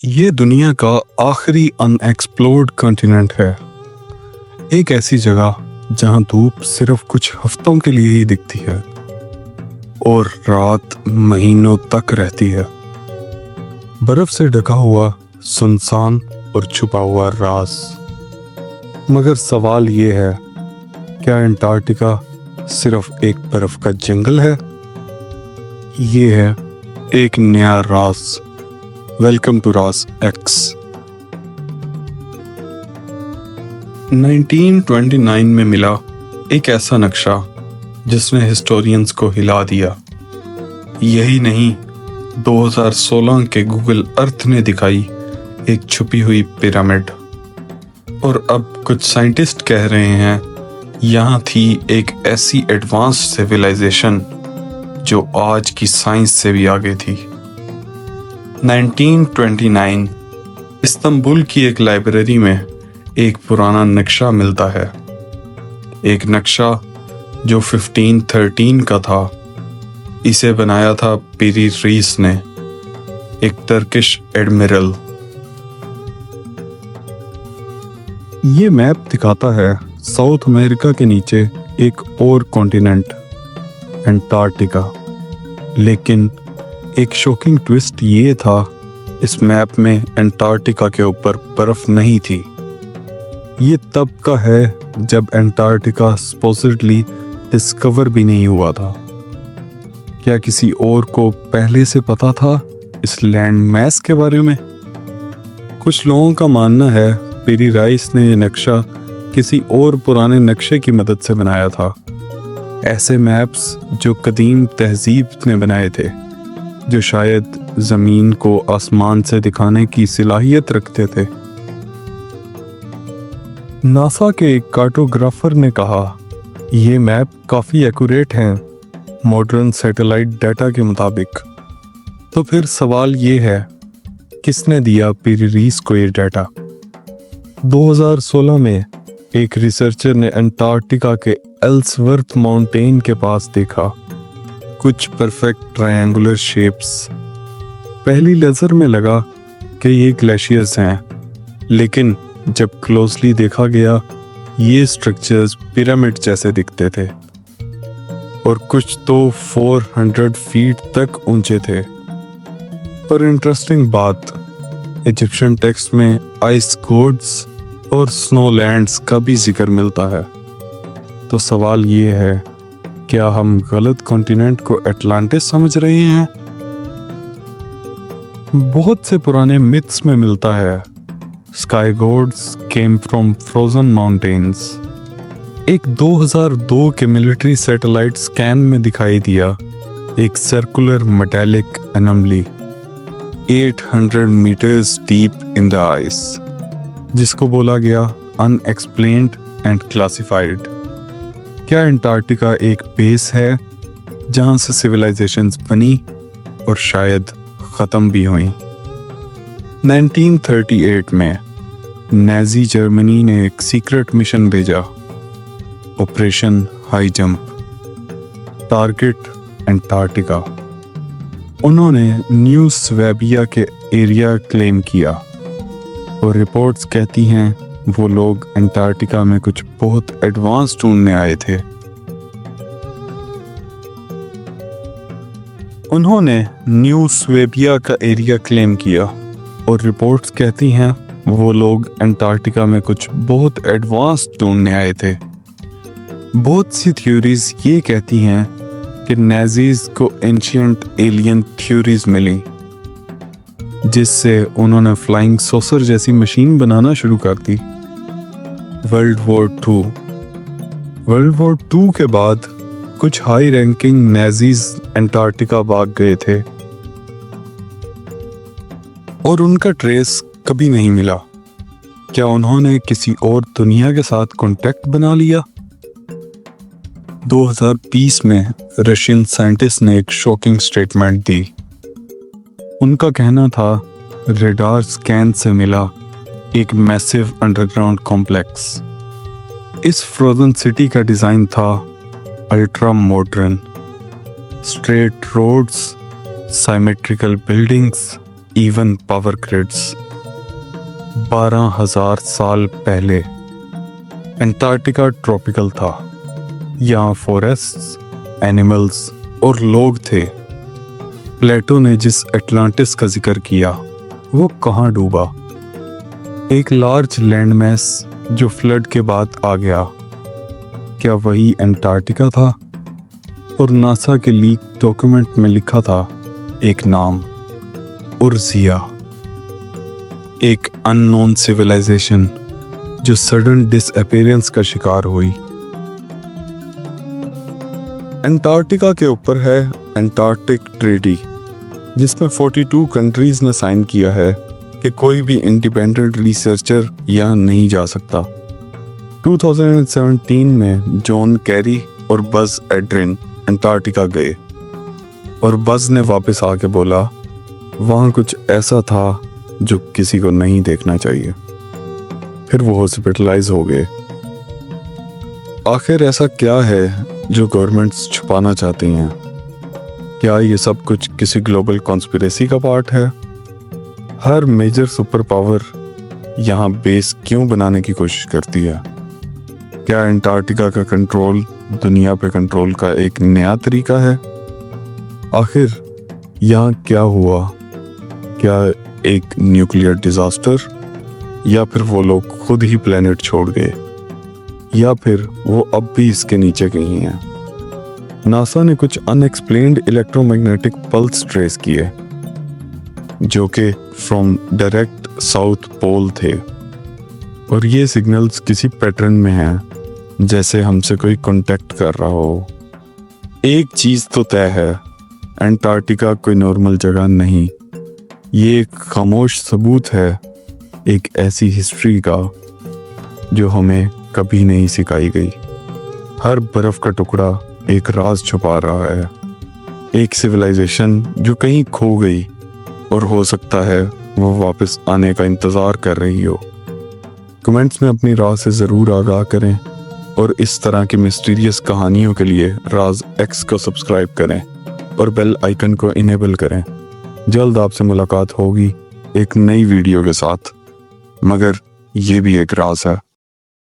ये दुनिया का आखिरी अनएक्सप्लोर्ड कॉन्टिनेंट है। एक ऐसी जगह जहां धूप सिर्फ कुछ हफ्तों के लिए ही दिखती है और रात महीनों तक रहती है। बर्फ से ढका हुआ, सुनसान और छुपा हुआ राज। मगर सवाल ये है, क्या अंटार्कटिका सिर्फ एक बर्फ का जंगल है? ये है एक नया राज। Welcome to Raj X. 1929 में मिला एक ऐसा नक्शा जिसने हिस्टोरियंस को हिला दिया। यही नहीं, 2016 के गूगल अर्थ ने दिखाई एक छुपी हुई पिरामिड। और अब कुछ साइंटिस्ट कह रहे हैं यहाँ थी एक ऐसी एडवांस्ड सिविलाइजेशन जो आज की साइंस से भी आगे थी। 1929 इस्तांबुल की एक लाइब्रेरी में एक पुराना नक्शा मिलता है। एक नक्शा जो 1513 का था। इसे बनाया था पीरी रीस ने, एक टर्किश एडमिरल। ये मैप दिखाता है साउथ अमेरिका के नीचे एक और कॉन्टिनेंट, अंटार्कटिका। लेकिन एक शॉकिंग ट्विस्ट ये था, इस मैप में अंटार्कटिका के ऊपर बर्फ नहीं थी। ये तब का है जब अंटार्कटिका सपोजिटली डिस्कवर भी नहीं हुआ था। क्या किसी और को पहले से पता था इस लैंड मैस के बारे में? कुछ लोगों का मानना है पीरी राइस ने ये नक्शा किसी और पुराने नक्शे की मदद से बनाया था। ऐसे मैप्स जो कदीम तहजीब ने बनाए थे, जो शायद जमीन को आसमान से दिखाने की सलाहियत रखते थे। नासा के एक कार्टोग्राफर ने कहा, ये मैप काफी एक्यूरेट हैं मॉडर्न सैटेलाइट डाटा के मुताबिक। तो फिर सवाल ये है, किसने दिया पीरी रीस को ये डाटा? 2016 में एक रिसर्चर ने अंटार्कटिका के एल्सवर्थ माउंटेन के पास देखा कुछ परफेक्ट ट्रायंगुलर शेप्स। पहली नजर में लगा कि ये ग्लेशियर्स हैं, लेकिन जब क्लोजली देखा गया ये स्ट्रक्चर्स पिरामिड जैसे दिखते थे और कुछ तो 400 फीट तक ऊंचे थे। पर इंटरेस्टिंग बात, इजिप्शियन टेक्स्ट में आइस गोड्स और स्नोलैंड्स का भी जिक्र मिलता है। तो सवाल ये है, क्या हम गलत कॉन्टिनेंट को अटलांटिस समझ रहे हैं? बहुत से पुराने मिथ्स में मिलता है sky gods came from frozen mountains. एक 2002 के मिलिट्री सैटेलाइट स्कैन में दिखाई दिया एक circular metallic anomaly 800 meters deep in the ice, जिसको बोला गया अनएक्सप्लेन्ड एंड क्लासिफाइड। क्या अंटार्कटिका एक बेस है जहां से सिविलाइजेशंस बनी और शायद खत्म भी हुई? 1938 में नाजी जर्मनी ने एक सीक्रेट मिशन भेजा, operation high jump, target Antarctica. उन्होंने न्यू स्वेबिया के एरिया क्लेम किया और रिपोर्ट्स कहती हैं वो लोग अंटार्कटिका में कुछ बहुत एडवांस ढूंढने आए थे। उन्होंने न्यू स्वेबिया का एरिया क्लेम किया और रिपोर्ट्स कहती हैं वो लोग अंटार्कटिका में कुछ बहुत एडवांस ढूंढने आए थे। बहुत सी थ्योरीज ये कहती हैं कि नाजीज को एंशिएंट एलियन थ्योरीज मिली, जिससे उन्होंने फ्लाइंग सॉसर जैसी मशीन बनाना शुरू कर दी। वर्ल्ड वॉर 2 के बाद कुछ हाई रैंकिंग नाजीज अंटार्कटिका भाग गए थे और उनका ट्रेस कभी नहीं मिला। क्या उन्होंने किसी और दुनिया के साथ कांटेक्ट बना लिया? 2020 में रशियन साइंटिस्ट ने एक शॉकिंग स्टेटमेंट दी। उनका कहना था रेडार स्कैन से मिला एक मैसिव अंडरग्राउंड कॉम्प्लेक्स। इस फ्रोजन सिटी का डिजाइन था ultra modern, straight roads, symmetrical buildings, even power grids. 12,000 साल पहले अंटार्कटिका ट्रॉपिकल था। यहाँ फॉरेस्ट्स, एनिमल्स और लोग थे। प्लेटो ने जिस अटलांटिस का जिक्र किया वो कहाँ डूबा? एक लार्ज लैंडमैस जो फ्लड के बाद आ गया। क्या वही अंटार्कटिका था? और नासा के लीक डॉक्यूमेंट में लिखा था एक नाम, उर्जिया, एक अननोन सिविलाइजेशन जो सडन डिसअपीयरेंस का शिकार हुई। अंटार्कटिका के ऊपर है अंटार्कटिक ट्रीटी, जिसमें 42 कंट्रीज ने साइन किया है कि कोई भी इंडिपेंडेंट रिसर्चर यहाँ नहीं जा सकता। 2017 में जॉन कैरी और बज एड्रिन अंटार्कटिका गए और बज ने वापस आके बोला वहाँ कुछ ऐसा था जो किसी को नहीं देखना चाहिए। फिर वो हॉस्पिटलाइज हो गए। आखिर ऐसा क्या है जो गवर्नमेंट्स छुपाना चाहती हैं? क्या ये सब कुछ किसी ग्लोबल कॉन्स्पिरेसी का पार्ट है? हर मेजर सुपर पावर यहाँ बेस क्यों बनाने की कोशिश करती है? क्या अंटार्कटिका का कंट्रोल दुनिया पे कंट्रोल का एक नया तरीका है? आखिर यहाँ क्या हुआ? क्या एक न्यूक्लियर डिजास्टर, या फिर वो लोग खुद ही प्लेनेट छोड़ गए, या फिर वो अब भी इसके नीचे कहीं हैं? नासा ने कुछ अनएक्सप्लेन्ड इलेक्ट्रोमैग्नेटिक पल्स ट्रेस किए जो कि फ्रॉम डायरेक्ट साउथ पोल थे, और ये सिग्नल्स किसी पैटर्न में हैं, जैसे हमसे कोई कांटेक्ट कर रहा हो। एक चीज तो तय है, अंटार्कटिका कोई नॉर्मल जगह नहीं। ये एक खामोश सबूत है एक ऐसी हिस्ट्री का जो हमें कभी नहीं सिखाई गई। हर बर्फ का टुकड़ा एक राज छुपा रहा है, एक सिविलाइजेशन जो कहीं खो गई और हो सकता है वो वापस आने का इंतज़ार कर रही हो। कमेंट्स में अपनी राज से ज़रूर आगाह करें और इस तरह की मिस्टीरियस कहानियों के लिए राज एक्स को सब्सक्राइब करें और बेल आइकन को इनेबल करें। जल्द आपसे मुलाकात होगी एक नई वीडियो के साथ, मगर ये भी एक राज है।